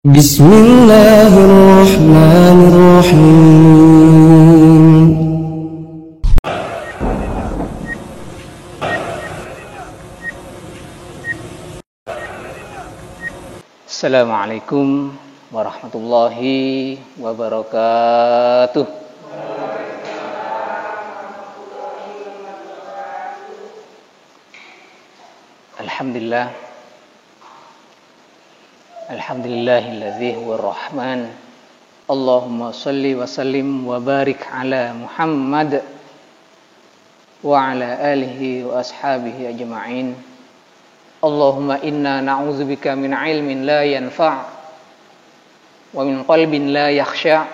بسم الله الرحمن الرحيم. Assalamualaikum warahmatullahi wabarakatuh. Alhamdulillah. Alhamdulillahilladzi huwa rahman. Allahumma salli wa sallim wa barik ala Muhammad wa ala alihi wa ashabihi ajma'in. Allahumma inna na'udzubika min ilmin la yanfa' wa min qalbin la yakhsha'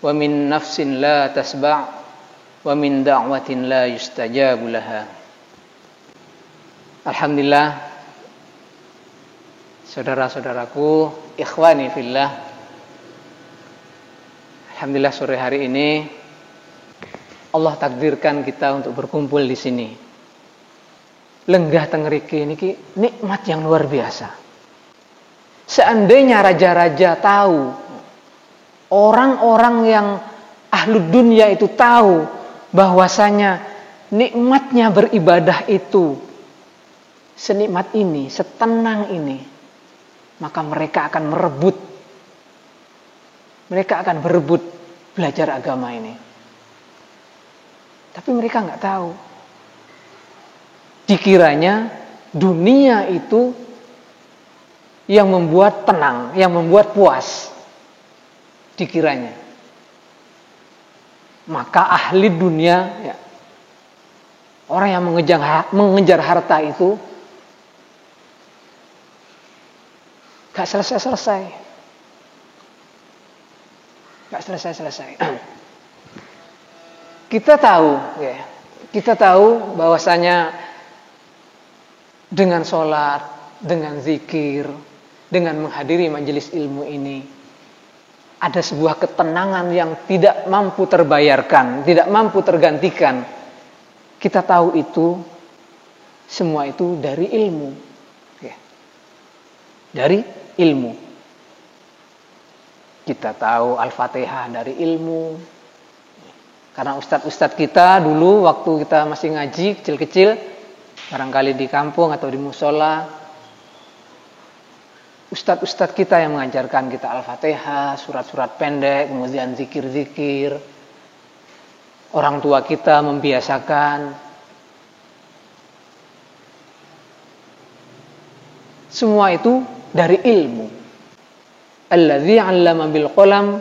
wa min nafsin la tasba' wa min da'watin la yustajabu laha. Alhamdulillah, saudara-saudaraku, ikhwani fillah. Alhamdulillah, sore hari ini Allah takdirkan kita untuk berkumpul di sini. Lenggah tengeriki niki nikmat yang luar biasa. Seandainya raja-raja tahu, orang-orang yang ahlu dunia itu tahu bahwasanya nikmatnya beribadah itu senikmat ini, setenang ini, maka mereka akan berebut belajar agama ini. Tapi mereka nggak tahu. Dikiranya dunia itu yang membuat tenang, yang membuat puas. Dikiranya. Maka ahli dunia, ya, orang yang mengejar harta itu gak selesai-selesai. Gak selesai-selesai. Kita tahu bahwasanya dengan sholat, dengan zikir, dengan menghadiri majelis ilmu ini, ada sebuah ketenangan yang tidak mampu terbayarkan, tidak mampu tergantikan. Kita tahu itu, semua itu dari ilmu. Dari ilmu. Kita tahu Al-Fatihah dari ilmu. Karena ustadz-ustadz kita dulu waktu kita masih ngaji kecil-kecil, barangkali di kampung atau di musola, ustadz-ustadz kita yang mengajarkan kita Al-Fatihah, surat-surat pendek, kemudian zikir-zikir. Orang tua kita membiasakan. Semua itu dari ilmu. Alladzi 'allama bil qalam,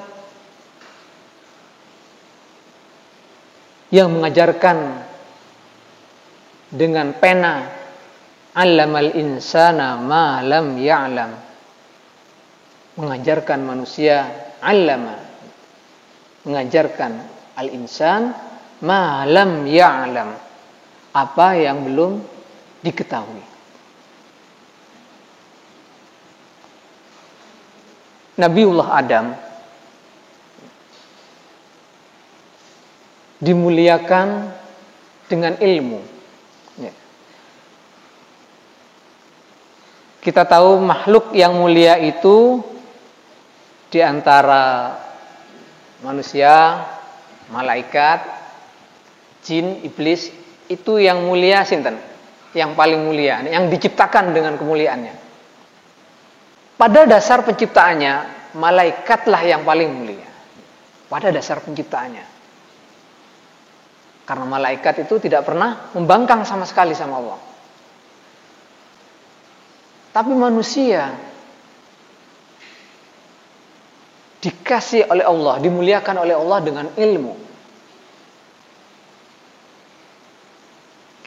yang mengajarkan dengan pena. 'Allamal insana ma lam ya'lam, mengajarkan manusia. 'Allama, mengajarkan al-insan ma lam ya'lam, apa yang belum diketahui. Nabiullah Adam dimuliakan dengan ilmu. Kita tahu makhluk yang mulia itu di antara manusia, malaikat, jin, iblis, itu yang mulia sinten? Yang paling mulia, yang diciptakan dengan kemuliaannya. Pada dasar penciptaannya, malaikatlah yang paling mulia. Pada dasar penciptaannya. Karena malaikat itu tidak pernah membangkang sama sekali sama Allah. Tapi manusia dikasih oleh Allah, dimuliakan oleh Allah dengan ilmu.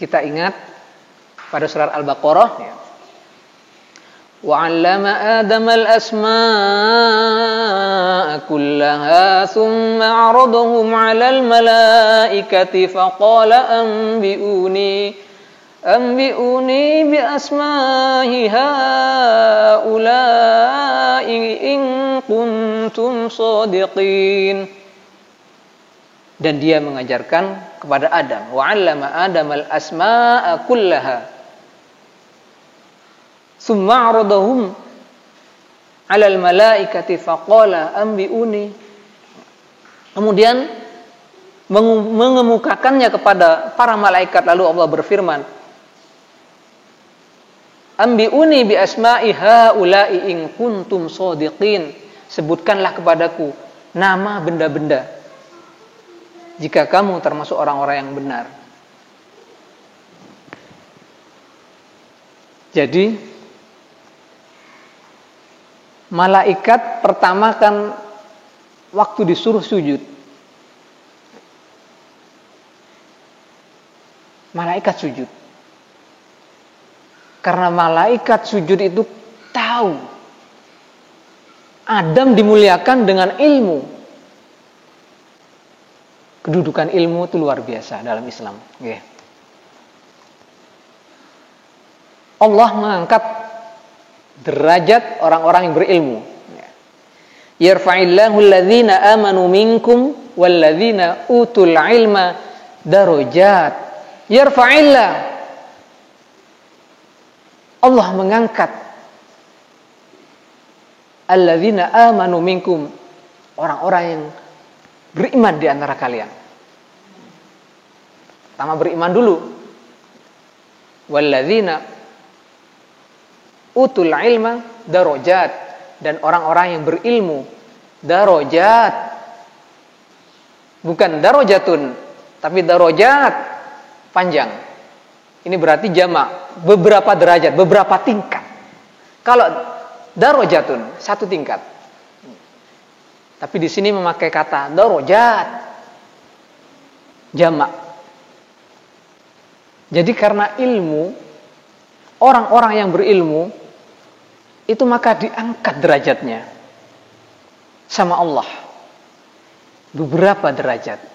Kita ingat pada surat Al-Baqarah, ya. وَعَلَّمَ آدَمَ الْأَسْمَاءَ كُلَّهَا ثُمَّ عَرَضَهُمْ عَلَى الْمَلَائِكَةِ فَقَالَ أَنْبِئُونِي بِأَسْمَاءِ هَؤُلَاءِ إِنْ كُنْتُمْ صَادِقِينَ. Dan dia mengajarkan kepada Adam, وَعَلَّمَ آدَمَ الْأَسْمَاءَ كُلَّهَا ثُمَّ عَرَضَهُمْ 'alal malaikati faqala anbi'uni. Kemudian mengemukakannya kepada para malaikat, lalu Allah berfirman, anbi'uni bi asma'i haula'i in kuntum shadiqin. Sebutkanlah kepadaku nama benda-benda jika kamu termasuk orang-orang yang benar. Jadi malaikat pertama kan waktu disuruh sujud, malaikat sujud. Karena malaikat sujud itu tahu Adam dimuliakan dengan ilmu. Kedudukan ilmu itu luar biasa dalam Islam. Allah mengangkat derajat orang-orang yang berilmu. Yarfa'illahu alladhina amanu minkum walladhina utul ilma darajat. Yarfa'illah. Allah mengangkat alladzina amanu minkum, orang-orang yang beriman di antara kalian. Pertama beriman dulu. Walladzina utul ilma darajat, dan orang-orang yang berilmu darajat. Bukan darajatun, tapi darajat, panjang. Ini berarti jamak, beberapa derajat, beberapa tingkat. Kalau darajatun, satu tingkat. Tapi di sini memakai kata darajat, jamak. Jadi karena ilmu, orang-orang yang berilmu itu maka diangkat derajatnya sama Allah. Beberapa derajat.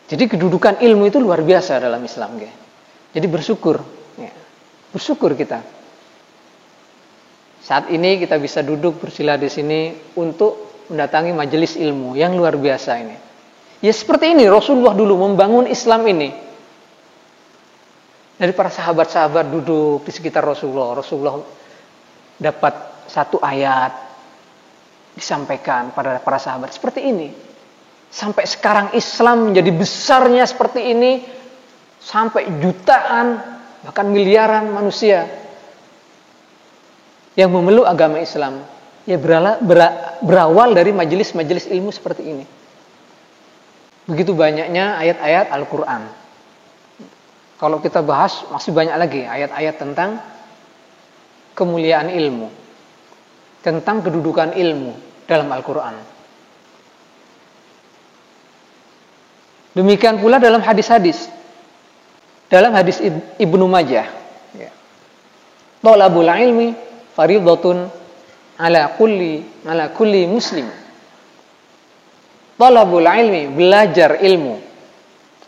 Jadi kedudukan ilmu itu luar biasa dalam Islam. Jadi bersyukur. Bersyukur kita. Saat ini kita bisa duduk bersila di sini untuk mendatangi majelis ilmu yang luar biasa ini. Ya seperti ini Rasulullah dulu membangun Islam ini. Dari para sahabat-sahabat duduk di sekitar Rasulullah. Rasulullah dapat satu ayat disampaikan pada para sahabat. Seperti ini. Sampai sekarang Islam menjadi besarnya seperti ini, sampai jutaan bahkan miliaran manusia yang memeluk agama Islam, ya berawal dari majelis-majelis ilmu seperti ini. Begitu banyaknya ayat-ayat Al-Quran. Kalau kita bahas masih banyak lagi ayat-ayat tentang kemuliaan ilmu, tentang kedudukan ilmu dalam Al-Quran. Demikian pula dalam hadis-hadis. Dalam hadis Ibnu Majah, Thalabul ilmi fardhatun ala kulli muslim. Thalabul ilmi, belajar ilmu,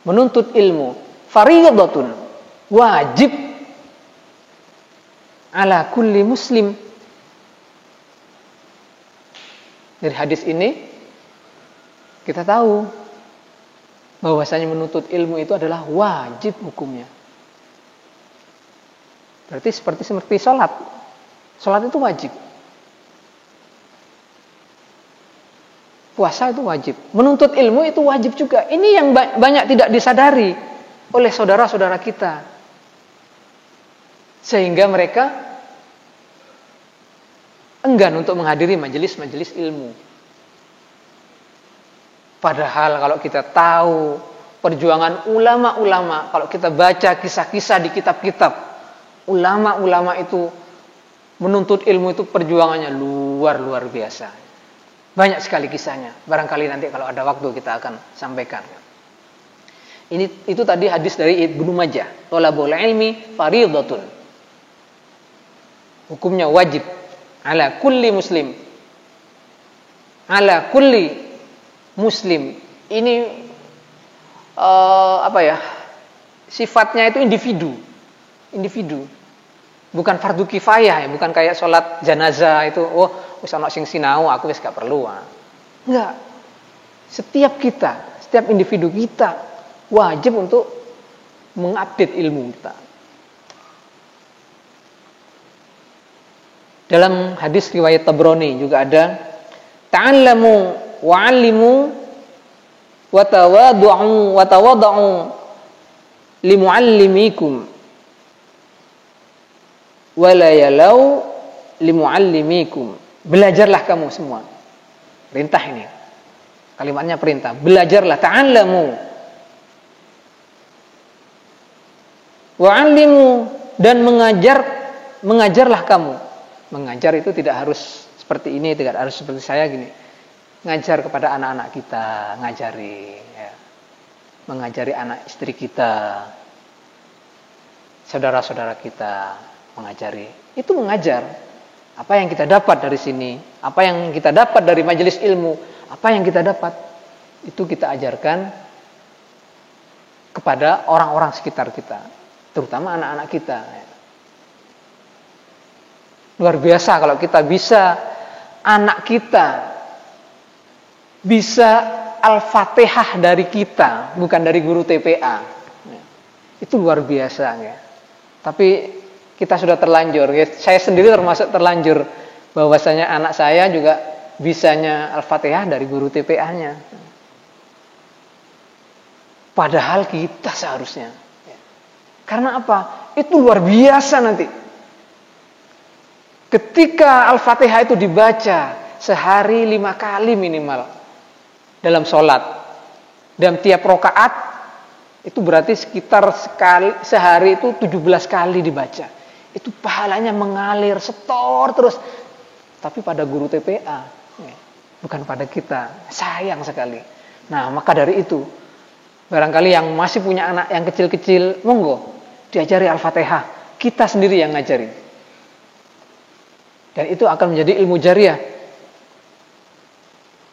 menuntut ilmu, fardhatun, wajib ala kulli muslim. Dari hadis ini kita tahu bahwasanya menuntut ilmu itu adalah wajib hukumnya. Berarti seperti sholat. Sholat itu wajib. Puasa itu wajib. Menuntut ilmu itu wajib juga. Ini yang banyak tidak disadari oleh saudara-saudara kita. Sehingga mereka enggan untuk menghadiri majelis-majelis ilmu. Padahal kalau kita tahu perjuangan ulama-ulama, kalau kita baca kisah-kisah di kitab-kitab, ulama-ulama itu menuntut ilmu itu perjuangannya luar biasa. Banyak sekali kisahnya. Barangkali nanti kalau ada waktu kita akan sampaikan. Itu tadi hadis dari Ibnu Majah. Thalabul ilmi fardhatun. Hukumnya wajib ala kulli muslim. Ala kulli muslim. Ini sifatnya itu individu. Bukan fardu kifayah ya, bukan kayak sholat jenazah itu, wis ana sing sinau aku wis gak perlu. Enggak. Setiap individu kita wajib untuk mengupdate ilmu kita. Dalam hadis riwayat Tabrani juga ada, ta'allamu wa'allimu wa tawaddu'u limu'allimikum wa la yalau limu'allimikum. Belajarlah kamu semua. Perintah ini. Kalimatnya perintah. Belajarlah, ta'allamu wa'allimu, dan mengajarlah kamu. Mengajar itu tidak harus seperti ini, tidak harus seperti saya gini. Ngajar kepada anak-anak kita, ngajari ya. Mengajari anak istri kita, saudara-saudara kita, mengajari. Itu mengajar. Apa yang kita dapat dari sini, apa yang kita dapat dari majelis ilmu, apa yang kita dapat, itu kita ajarkan kepada orang-orang sekitar kita, terutama anak-anak kita. Luar biasa kalau kita bisa, anak kita bisa Al-Fatihah dari kita, bukan dari guru TPA. Itu luar biasa ya. Tapi kita sudah terlanjur, ya. Saya sendiri termasuk terlanjur, bahwasanya anak saya juga bisanya Al-Fatihah dari guru TPA-nya. Padahal kita seharusnya. Karena apa? Itu luar biasa nanti. Ketika Al-Fatihah itu dibaca sehari 5 kali minimal dalam sholat, dalam tiap rakaat itu berarti sekitar sehari itu 17 kali dibaca. Itu pahalanya mengalir setor terus. Tapi pada guru TPA, bukan pada kita. Sayang sekali. Nah, maka dari itu, barangkali yang masih punya anak yang kecil-kecil, monggo diajari Al-Fatihah. Kita sendiri yang ngajari. Dan itu akan menjadi ilmu jariah.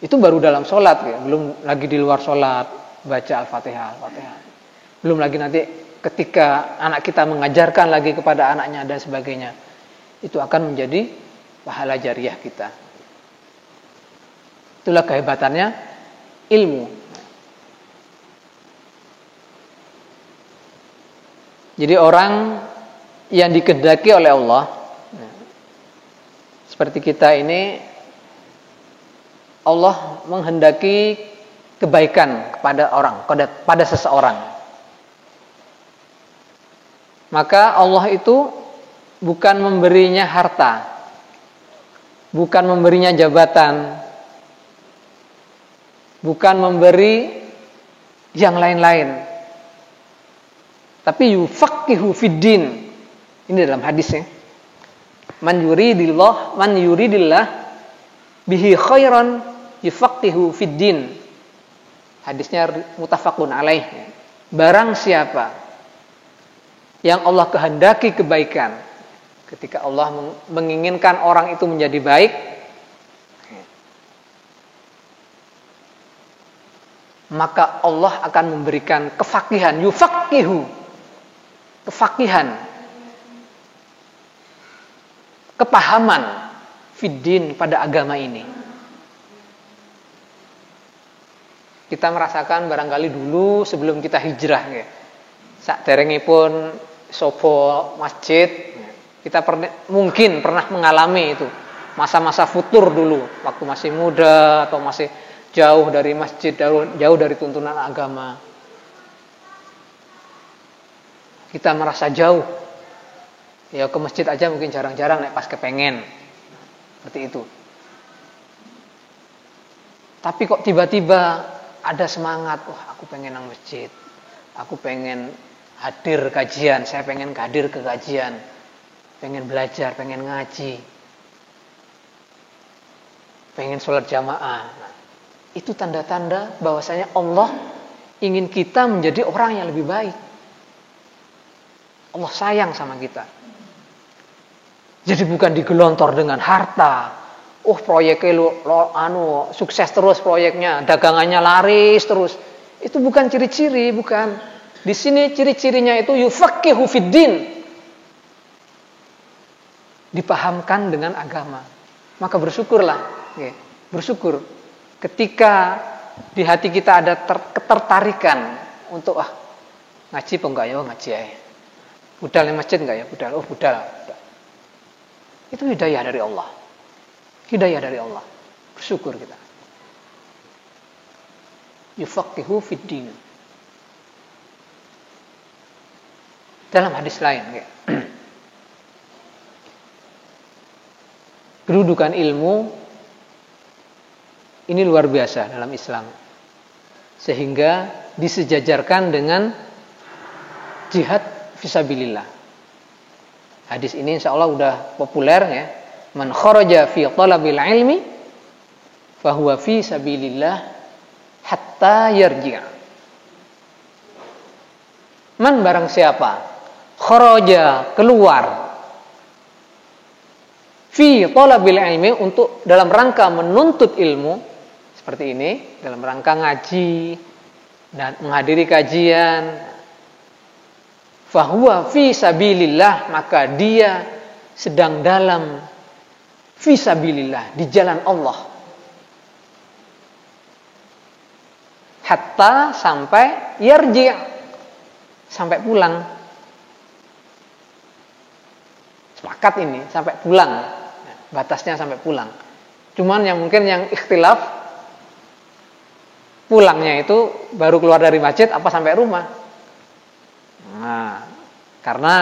Itu baru dalam sholat ya, belum lagi di luar sholat baca Al-Fatihah. Belum lagi nanti ketika anak kita mengajarkan lagi kepada anaknya dan sebagainya. Itu akan menjadi pahala jariah kita. Itulah kehebatannya ilmu. Jadi orang yang dikehendaki oleh Allah, seperti kita ini, Allah menghendaki kebaikan kepada orang, pada seseorang. Maka Allah itu bukan memberinya harta, bukan memberinya jabatan, bukan memberi yang lain-lain, tapi yufaqihu fiddin. Ini dalam hadisnya. Man yuridillah bihi khairan yufaqihu fiddin. Hadisnya muttafaqun alaih. Barang siapa yang Allah kehendaki kebaikan, ketika Allah menginginkan orang itu menjadi baik, maka Allah akan memberikan kefaqihan, yufaqihu, kefaqihan, kepahaman fiddin pada agama ini. Kita merasakan barangkali dulu sebelum kita hijrah ya. Saderengipun sopo masjid, kita mungkin pernah mengalami itu. Masa-masa futur dulu, waktu masih muda atau masih jauh dari masjid, jauh dari tuntunan agama. Kita merasa jauh. Ya ke masjid aja mungkin jarang-jarang nek pas kepengen. Seperti itu. Tapi kok tiba-tiba ada semangat, wah aku pengen nang masjid. Aku pengen hadir kajian, saya pengen hadir ke kajian. Pengen belajar, pengen ngaji. Pengen sholat jamaah. Nah, itu tanda-tanda bahwasanya Allah ingin kita menjadi orang yang lebih baik. Allah sayang sama kita. Jadi bukan digelontor dengan harta. Oh proyeknya sukses terus proyeknya, dagangannya laris terus. Itu bukan ciri-ciri, bukan. Di sini ciri-cirinya itu yufaqihu fiddin. Dipahamkan dengan agama. Maka bersyukurlah, bersyukur ketika di hati kita ada ketertarikan untuk Ngaji apa enggak ya? Ngaji aja. Budal di masjid enggak ya? Budal. Oh, budal. Itu hidayah dari Allah. Hidayah dari Allah. Bersyukur kita. Yufaqihu fid din. Dalam hadis lain, kedudukan ilmu ini luar biasa dalam Islam, sehingga disejajarkan dengan jihad fisabilillah. Hadis ini insya Allah udah populer ya. Man kharaja fi talabil ilmi fahuwa fi sabilillah hatta yarji'. Man barang siapa kharaja keluar fi talabil ilmi untuk dalam rangka menuntut ilmu seperti ini, dalam rangka ngaji dan menghadiri kajian, fahuwa fi sabilillah, maka dia sedang dalam fi sabilillah, di jalan Allah, hatta sampai yarji', sampai pulang. Sepakat ini sampai pulang, batasnya sampai pulang. Cuman yang mungkin yang ikhtilaf, pulangnya itu baru keluar dari masjid apa sampai rumah. Nah, karena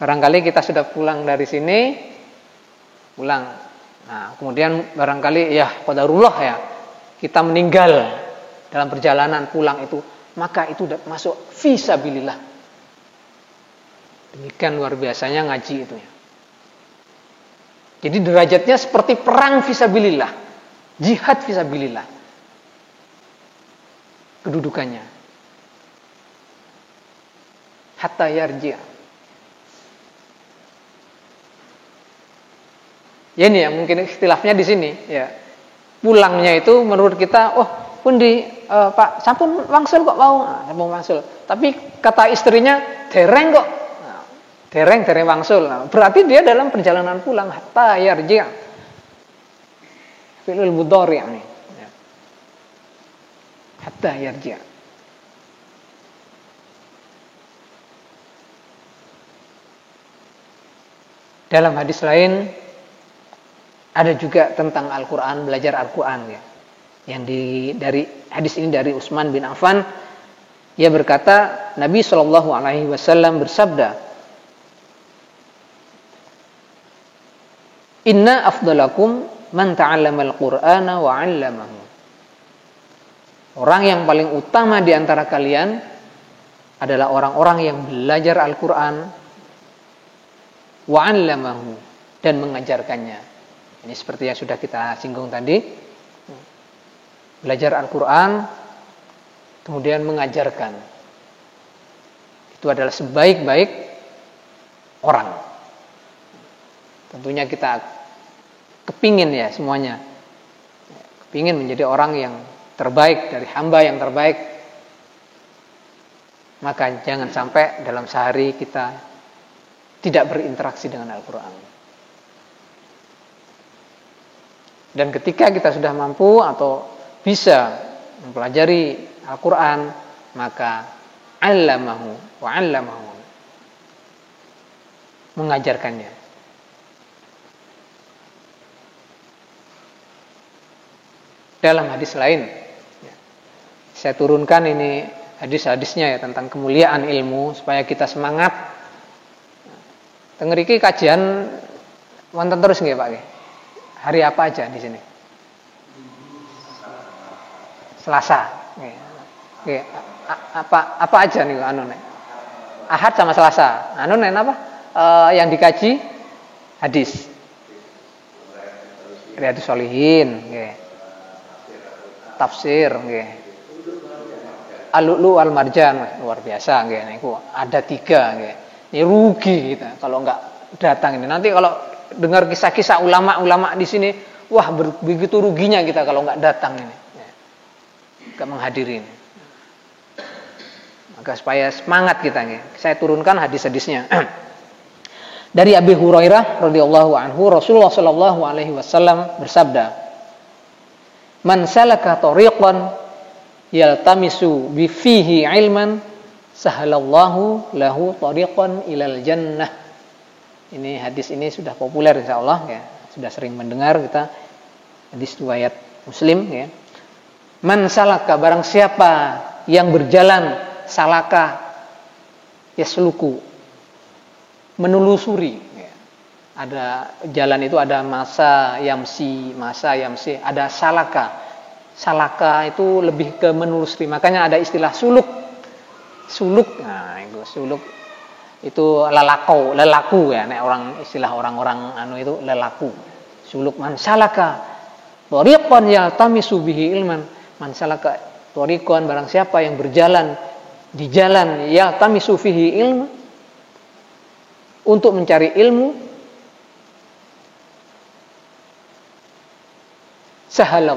barangkali kita sudah pulang dari sini, pulang. Nah, kemudian barangkali ya qadarullah ya, kita meninggal dalam perjalanan pulang itu, maka itu sudah masuk fisabilillah. Demikian luar biasanya ngaji itu ya. Jadi derajatnya seperti perang fisabilillah, jihad fisabilillah. Kedudukannya. Hatta yarji'. Ya ini ya mungkin ikhtilafnya di sini ya. Pulangnya itu menurut kita, oh pundi Pak, sampun wangsul kok mau. Nah, sampun wangsul. Tapi kata istrinya dereng kok. Nah, dereng wangsul. Nah, berarti dia dalam perjalanan pulang hatta yarji'. Fi'il mudhari' ini. Ya. Hatta yarji'. Dalam hadis lain ada juga tentang Al-Quran, belajar Al-Quran ya. Yang dari hadis ini dari Utsman bin Affan, ia berkata, Nabi SAW bersabda, Inna afdalakum man ta'allama al-Qur'ana wa 'allamahu. Orang yang paling utama di antara kalian adalah orang-orang yang belajar Al-Quran wa 'allamahu, dan mengajarkannya. Ini seperti yang sudah kita singgung tadi. Belajar Al-Quran kemudian mengajarkan. Itu adalah sebaik-baik orang. Tentunya kita kepingin ya semuanya. Kepingin menjadi orang yang terbaik, dari hamba yang terbaik. Maka jangan sampai dalam sehari kita tidak berinteraksi dengan Al-Quran. Dan ketika kita sudah mampu atau bisa mempelajari Al-Quran, maka 'allamahu wa 'allamahu, mengajarkannya. Dalam hadis lain, saya turunkan ini hadis-hadisnya ya tentang kemuliaan ilmu supaya kita semangat. Tengeriki kajian wonten terus nggih Pak nggih? Hari apa aja di sini? Selasa. Nggih. Apa aja nih anu nek? Ahad sama Selasa. Anu nek apa? Yang dikaji hadis. Riyadhus Shalihin nggih. Tafsir nggih. Al-Lu'lu' wal Marjan, luar biasa nggih niku. Ada 3 nggih. Ini rugi kita kalau enggak datang ini. Nanti kalau dengar kisah-kisah ulama-ulama di sini, wah begitu ruginya kita kalau enggak datang ini. Enggak menghadiri ini. Maka supaya semangat kita nih. Saya turunkan hadis-hadisnya. Dari Abi Hurairah radhiyallahu anhu, Rasulullah sallallahu alaihi wasallam bersabda, "Man salaka tariqan yaltamisu bi fihi ilman, sahalallahu lahu tariqan ilal jannah. Ini hadis ini sudah populer insyaallah ya. Sudah sering mendengar kita, hadis riwayat Muslim ya. Man salaka, barang siapa yang berjalan, salaka yasluku, menelusuri ya. Ada jalan itu ada masa yamsi, ada salaka. Salaka itu lebih ke menelusuri. Makanya ada istilah suluk. Nah, itu suluk itu lelaku ya, nek orang istilah orang-orang itu lelaku. Suluk man salaka tariqan yaltamisu bihi ilman. Man salaka tariqan, barang siapa yang berjalan di jalan yaltamisu fihi ilman, untuk mencari ilmu, sahala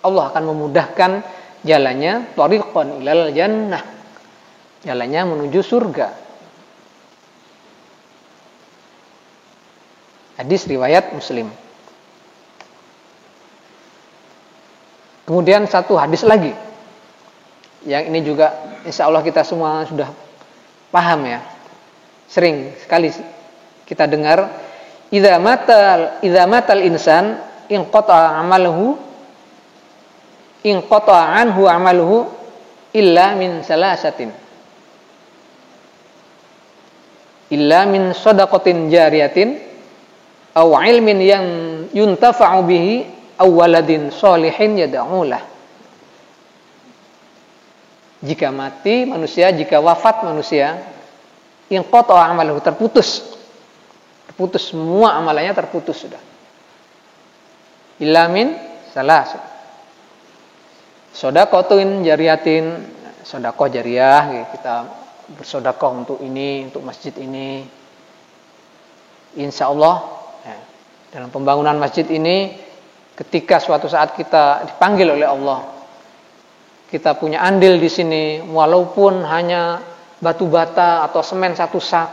Allah akan memudahkan jalannya, tariqan ilal jannah, jalannya menuju surga. Hadis riwayat Muslim. Kemudian satu hadis lagi, yang ini juga insya Allah kita semua sudah paham ya, sering sekali kita dengar, idza matal insan inqata anhu amaluhu illa min salasatin, illa min shadaqatin jariyatin aw ilmin yang yuntafa'u bihi aw waladin sholihin yad'ulah. Jika wafat manusia, inqata amaluhu, terputus semua amalannya, terputus sudah. Illa min salas, shadaqatin jariyatin, sedekah jariah, kita bersedekah untuk ini, untuk masjid ini. Insya Allah ya, dalam pembangunan masjid ini, ketika suatu saat kita dipanggil oleh Allah, kita punya andil di sini, walaupun hanya batu bata atau semen satu sak,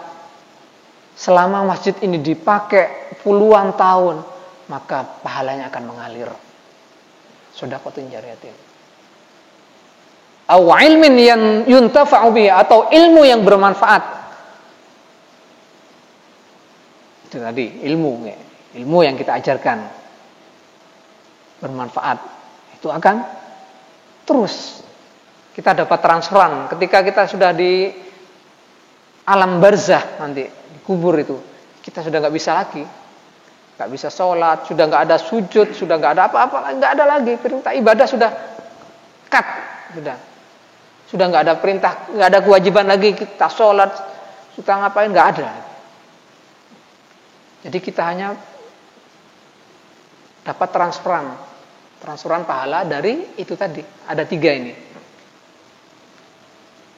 selama masjid ini dipakai puluhan tahun, maka pahalanya akan mengalir. Sedekahun jariyatin. Aw ilmin yang yuntafa'u bihi, atau ilmu yang bermanfaat. Itu tadi ilmu yang kita ajarkan bermanfaat, itu akan terus kita dapat transferan ketika kita sudah di alam barzah, nanti di kubur itu kita sudah nggak bisa lagi, nggak bisa sholat, sudah nggak ada sujud, sudah nggak ada apa-apa, nggak ada lagi perintah ibadah, sudah cut, sudah nggak ada perintah, nggak ada kewajiban lagi kita sholat, kita ngapain, nggak ada. Jadi kita hanya dapat transferan pahala dari itu tadi. Ada 3 ini.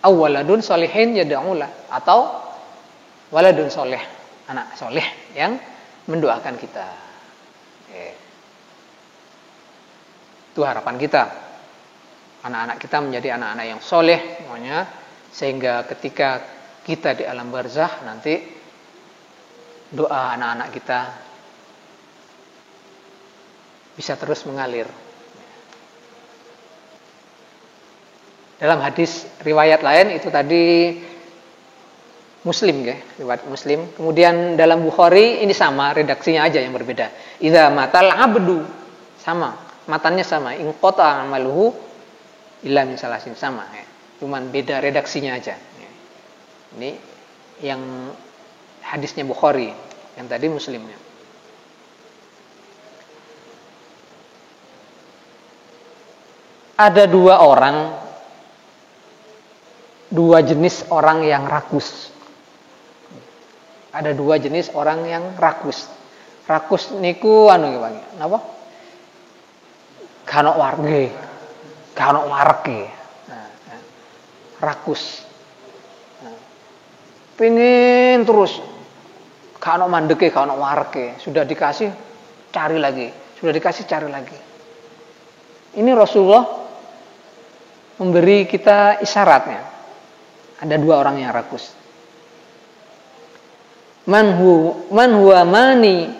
Awaladun solihin yad'ulah, atau waladun soleh, anak soleh yang mendoakan kita. Itu harapan kita. Anak-anak kita menjadi anak-anak yang soleh semuanya, sehingga ketika kita di alam barzakh nanti doa anak-anak kita bisa terus mengalir. Dalam hadis riwayat lain itu tadi Muslim ya, riwayat Muslim. Kemudian dalam Bukhari ini sama, redaksinya aja yang berbeda. Idza matal abdu, sama, matannya sama, inqata amaluhu illa min salasin, sama ya. Cuman beda redaksinya aja. Ini yang hadisnya Bukhari, yang tadi Muslimnya. Ada 2 jenis orang yang rakus. Ada 2 jenis orang yang rakus. Rakus niku napa? Kanok warge, kanok warke. Rakus. Pengen terus, kanok mandeke, kanok warke. Sudah dikasih, cari lagi. Sudah dikasih, cari lagi. Ini Rasulullah memberi kita isyaratnya. Ada 2 orang yang rakus. Man huwa mani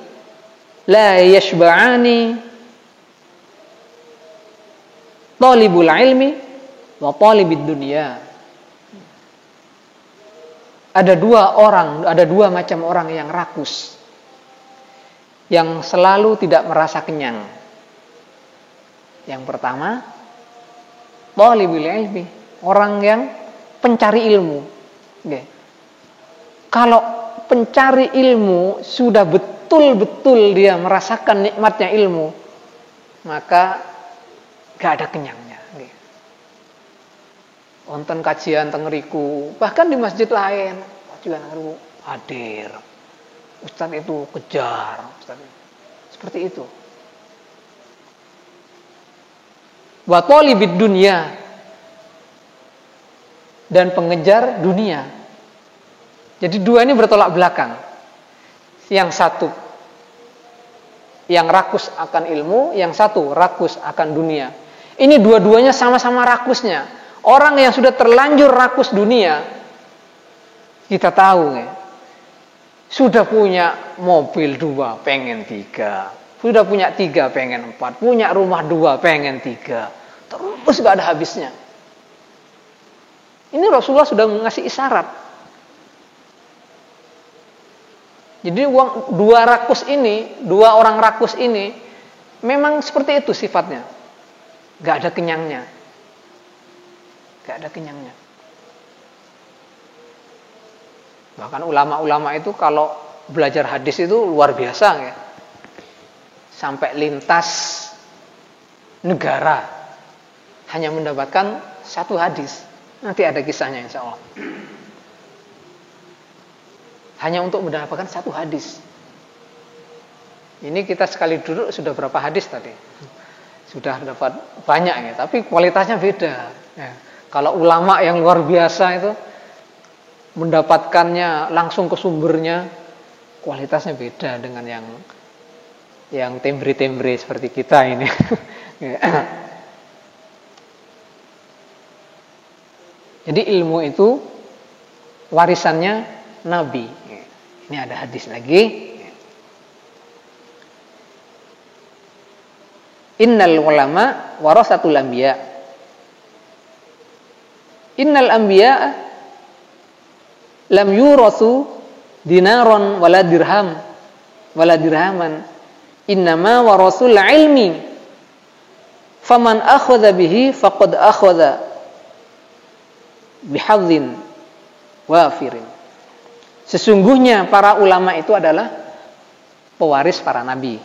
la yashba'ani talibul ilmi wa talibid dunya. Ada dua macam orang yang rakus, yang selalu tidak merasa kenyang. Yang pertama, talibul ilmi, orang yang pencari ilmu. Oke. Kalau pencari ilmu sudah betul-betul dia merasakan nikmatnya ilmu, maka gak ada kenyangnya. Wonten kajian teng ngriku, bahkan di masjid lain, kajian ngriku hadir. Ustaz itu kejar, Ustaz. Seperti itu. Wa talibid dunya, dan pengejar dunia. Jadi dua ini bertolak belakang. Yang satu yang rakus akan ilmu, yang satu rakus akan dunia. Ini dua-duanya sama-sama rakusnya. Orang yang sudah terlanjur rakus dunia, kita tahu ya, sudah punya mobil 2 pengen 3, sudah punya 3 pengen 4, punya rumah 2 pengen 3, terus gak ada habisnya. Ini Rasulullah sudah mengasih isyarat. Jadi dua orang rakus ini memang seperti itu sifatnya, gak ada kenyangnya. Gak ada kenyangnya. Bahkan ulama-ulama itu kalau belajar hadis itu luar biasa ya. Sampai lintas negara hanya mendapatkan 1 hadis. Nanti ada kisahnya insya Allah. Hanya untuk mendapatkan 1 hadis. Ini kita sekali duduk sudah berapa hadis tadi? Sudah dapat banyak ya, tapi kualitasnya beda ya. Kalau ulama yang luar biasa itu mendapatkannya langsung ke sumbernya, kualitasnya beda dengan yang tembre-tembre seperti kita ini. Jadi ilmu itu warisannya Nabi. Ini ada hadis lagi. Innal ulama warasatul anbiya. Innal anbiya lam yurathu dinaron wala dirham wala dirhaman, innama warasul ilmi, faman akhadha bihi faqad akhadha bihadzin wafirin. Sesungguhnya para ulama itu adalah pewaris para nabi.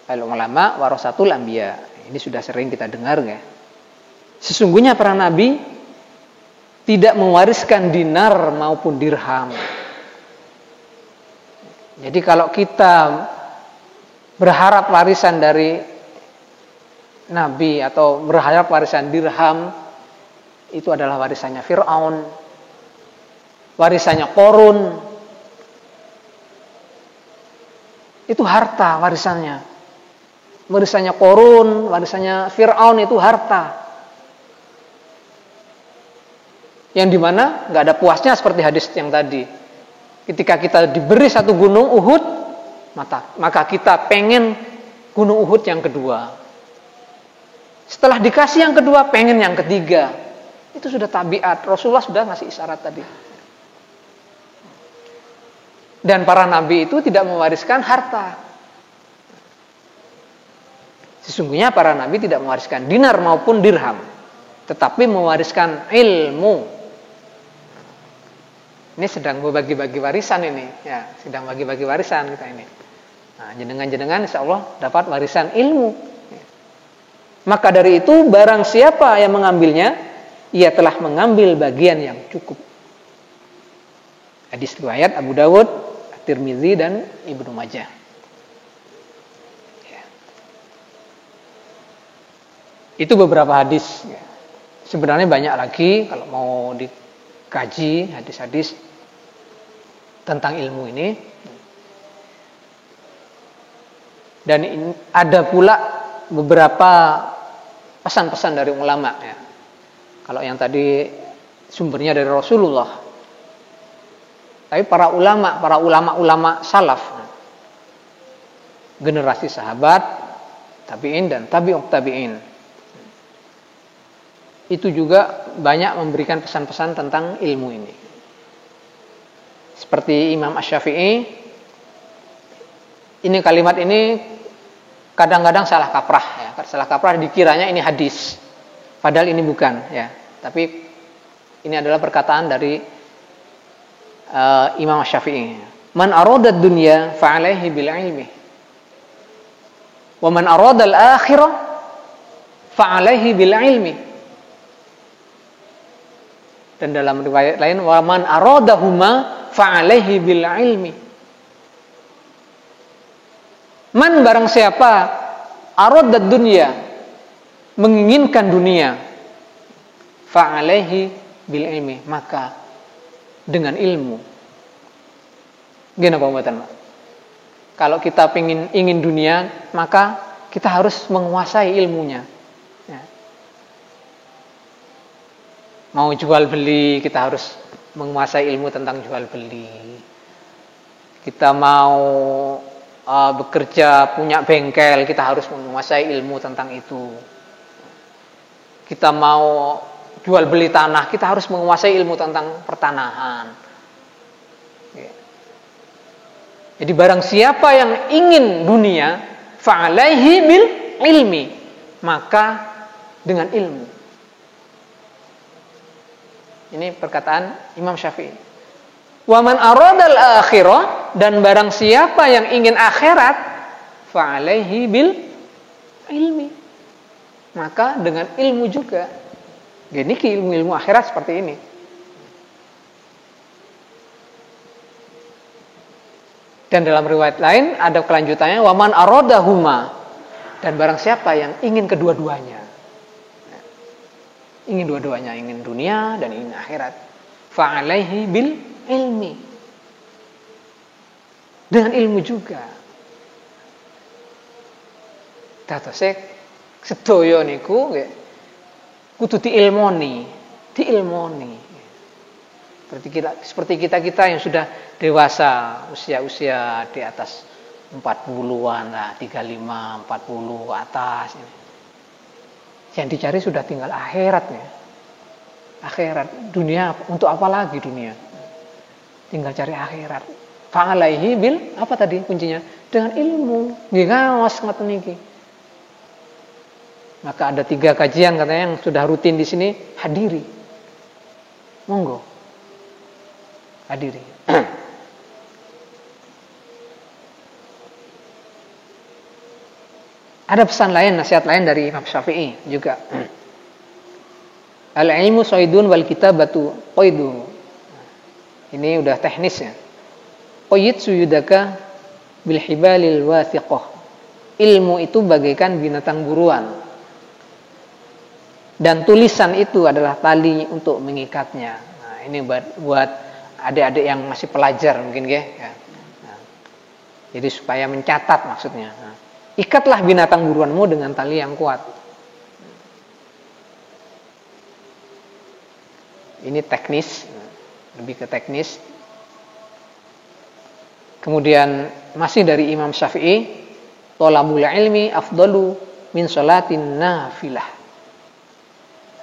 Al ulama warasatul anbiya. Ini sudah sering kita dengar ya. Sesungguhnya para nabi tidak mewariskan dinar maupun dirham. Jadi kalau kita berharap warisan dari nabi atau berharap warisan dirham, itu adalah warisannya Fir'aun, warisannya Qorun. Itu harta warisannya. Warisannya Qorun, warisannya Fir'aun itu harta. Yang dimana nggak ada puasnya seperti hadis yang tadi. Ketika kita diberi 1 gunung Uhud, maka kita pengen gunung Uhud yang kedua. Setelah dikasih yang kedua, pengen yang ketiga. Itu sudah tabiat. Rasulullah sudah ngasih isyarat tadi. Dan para nabi itu tidak mewariskan harta. Sesungguhnya para nabi tidak mewariskan dinar maupun dirham, tetapi mewariskan ilmu. Ini sedang berbagi-bagi warisan ini, ya, sedang bagi-bagi warisan kita ini. Nah, jenengan-jenengan insya Allah dapat warisan ilmu. Maka dari itu barang siapa yang mengambilnya, ia telah mengambil bagian yang cukup. Hadis riwayat Abu Dawud, Tirmizi dan Ibnu Majah. Ya. Itu beberapa hadis. Ya. Sebenarnya banyak lagi kalau mau dikaji hadis-hadis tentang ilmu ini. Dan ada pula beberapa pesan-pesan dari ulama ya. Kalau yang tadi sumbernya dari Rasulullah, tapi para ulama salaf, generasi sahabat, tabi'in dan tabi'ut tabi'in, itu juga banyak memberikan pesan-pesan tentang ilmu ini. Seperti Imam Asy-Syafi'i, ini kalimat ini kadang-kadang salah kaprah ya. Salah kaprah dikiranya ini hadis. Padahal ini bukan ya. Tapi ini adalah perkataan dari Imam Asy-Syafi'i. Man arada ad-dunya fa 'alaihi bil 'ilmi. Wa man arada al-akhirah fa 'alaihi bil 'ilmi. Dan dalam riwayat lain wa man aradahuma fa 'alaihi bil 'ilmi. Man barang siapa arada ad-dunya, menginginkan dunia, fa 'alaihi bil 'ilmi, maka dengan ilmu. Gimana Pak Mbatan? Kalau kita ingin dunia, maka kita harus menguasai ilmunya. Ya. Mau jual beli, kita harus menguasai ilmu tentang jual beli. Kita mau bekerja, punya bengkel, kita harus menguasai ilmu tentang itu. Kita mau jual beli tanah, kita harus menguasai ilmu tentang pertanahan. Jadi barang siapa yang ingin dunia, fa'alaihi bil ilmi, maka dengan ilmu. Ini perkataan Imam Syafi'i. Wa man aradal akhirah, dan barang siapa yang ingin akhirat, fa'alaihi bil ilmi, maka dengan ilmu juga. Jadi ilmu-ilmu akhirat seperti ini. Dan dalam riwayat lain ada kelanjutannya, waman aradahuma, dan barang siapa yang ingin kedua-duanya, ingin dua-duanya, ingin dunia dan ingin akhirat, fa'alaihi bil ilmi, dengan ilmu juga. Datosek sedaya niku kudu diilmoni. Seperti kita yang sudah dewasa, usia di atas 40-an lah, 35, 40 ke atas. Yang dicari sudah tinggal akhiratnya. Akhirat, dunia untuk apa lagi dunia? Tinggal cari akhirat. Fa'alaihi bil, apa tadi kuncinya? Dengan ilmu. Nggih ngaos ngoten niki. Maka ada 3 kajian katanya yang sudah rutin di sini, hadiri. Monggo. Hadiri. Ada pesan lain, nasihat lain dari Imam Syafi'i juga. Al-ilmu saydun wal kitabatu qaydu. Ini udah teknisnya. Qayyid suyudaka bil hibalil wathiqah. Ilmu itu bagaikan binatang buruan. Dan tulisan itu adalah tali untuk mengikatnya. Nah, ini buat adik-adik yang masih pelajar mungkin ya. Nah, jadi supaya mencatat maksudnya. Nah, ikatlah binatang buruanmu dengan tali yang kuat. Ini teknis, lebih ke teknis. Kemudian masih dari Imam Syafi'i, thalabul ilmi afdalu min sholatin nafilah.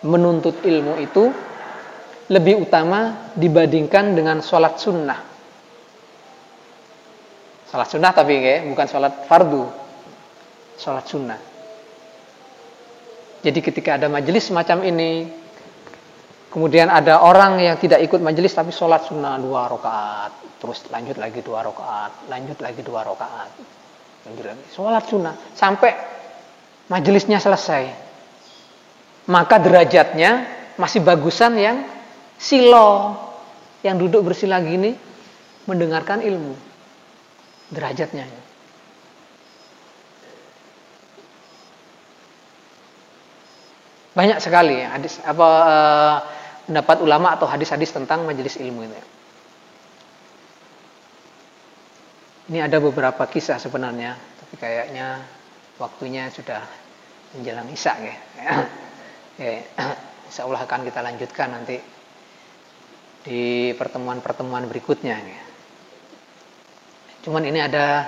Menuntut ilmu itu lebih utama dibandingkan dengan sholat sunnah. Sholat sunnah tapi bukan sholat fardu, sholat sunnah. Jadi ketika ada majelis semacam ini, kemudian ada orang yang tidak ikut majelis tapi sholat sunnah 2 rakaat, terus lanjut lagi 2 rakaat, lanjut lagi 2 rakaat, lanjut lagi sholat sunnah sampai majelisnya selesai. Maka derajatnya masih bagusan yang silo, yang duduk bersila gini mendengarkan ilmu. Derajatnya. Banyak sekali hadis pendapat ulama atau hadis-hadis tentang majelis ilmu ini. Ini ada beberapa kisah sebenarnya, tapi kayaknya waktunya sudah menjelang isya ya. Insya Allah akan kita lanjutkan nanti di pertemuan-pertemuan berikutnya. Cuman ini ada,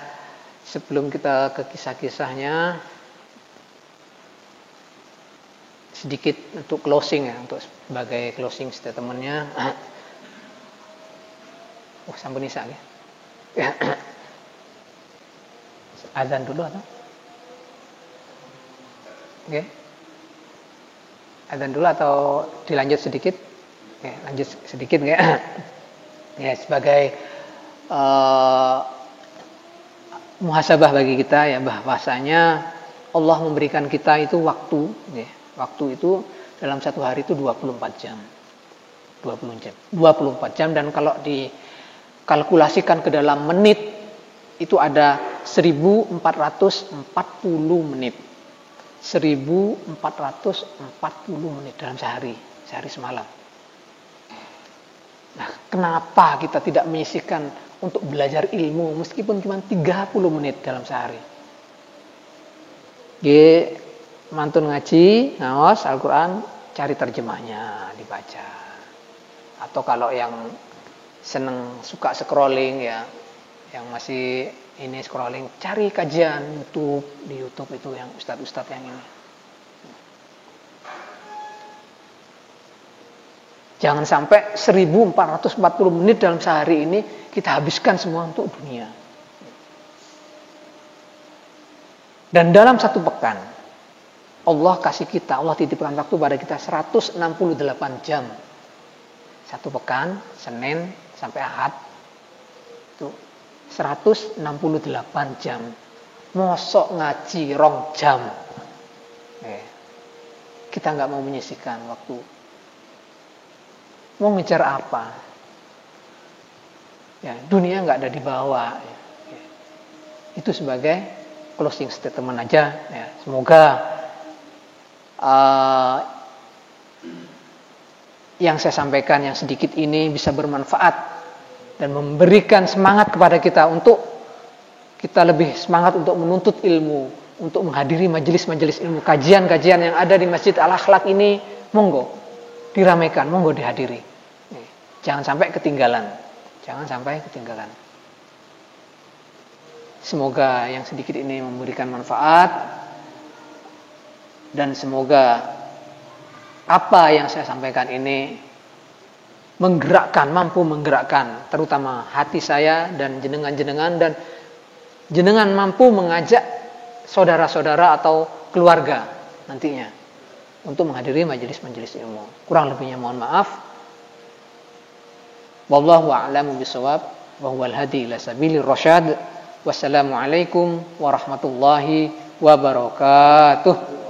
sebelum kita ke kisah-kisahnya, sedikit untuk closing ya, untuk sebagai closing statementnya. Sampun isa ya. Azan dulu atau? Oke. Azan dulu atau dilanjut sedikit? Oke, lanjut sedikit ya. Ya, sebagai muhasabah bagi kita ya, bahwasanya Allah memberikan kita itu waktu ya. Waktu itu dalam satu hari itu 24 jam. 24 jam, dan kalau dikalkulasikan ke dalam menit itu ada 1440 menit. 1440 menit dalam sehari semalam. Nah, kenapa kita tidak menyisihkan untuk belajar ilmu meskipun cuma 30 menit dalam sehari? Mantun ngaji, ngaos Al-Quran, cari terjemahnya, dibaca. Atau kalau yang suka scrolling ya, yang masih ini scrolling, cari kajian YouTube, di YouTube itu yang ustadz-ustadz yang ini. Jangan sampai 1440 menit dalam sehari ini kita habiskan semua untuk dunia. Dan dalam satu pekan Allah kasih kita, Allah titipkan waktu pada kita 168 jam. Satu pekan, Senin sampai Ahad, itu 168 jam. Mosok ngaji 2 jam. Kita nggak mau menyisihkan waktu. Mau ngejar apa? Ya, dunia nggak ada di bawah. Ya. Itu sebagai closing statement aja. Ya, semoga yang saya sampaikan yang sedikit ini bisa bermanfaat dan memberikan semangat kepada kita untuk kita lebih semangat untuk menuntut ilmu, untuk menghadiri majelis-majelis ilmu, kajian-kajian yang ada di Masjid Al-Akhlaq ini, monggo diramaikan, monggo dihadiri. Jangan sampai ketinggalan. Semoga yang sedikit ini memberikan manfaat. Dan semoga apa yang saya sampaikan ini mampu menggerakkan terutama hati saya dan jenengan-jenengan, dan jenengan mampu mengajak saudara-saudara atau keluarga nantinya untuk menghadiri majelis-majelis ilmu. Kurang lebihnya mohon maaf. Wallahu a'lamu bishawab wa huwal hadi ila sabilir rasyad. Wassalamualaikum warahmatullahi wabarakatuh.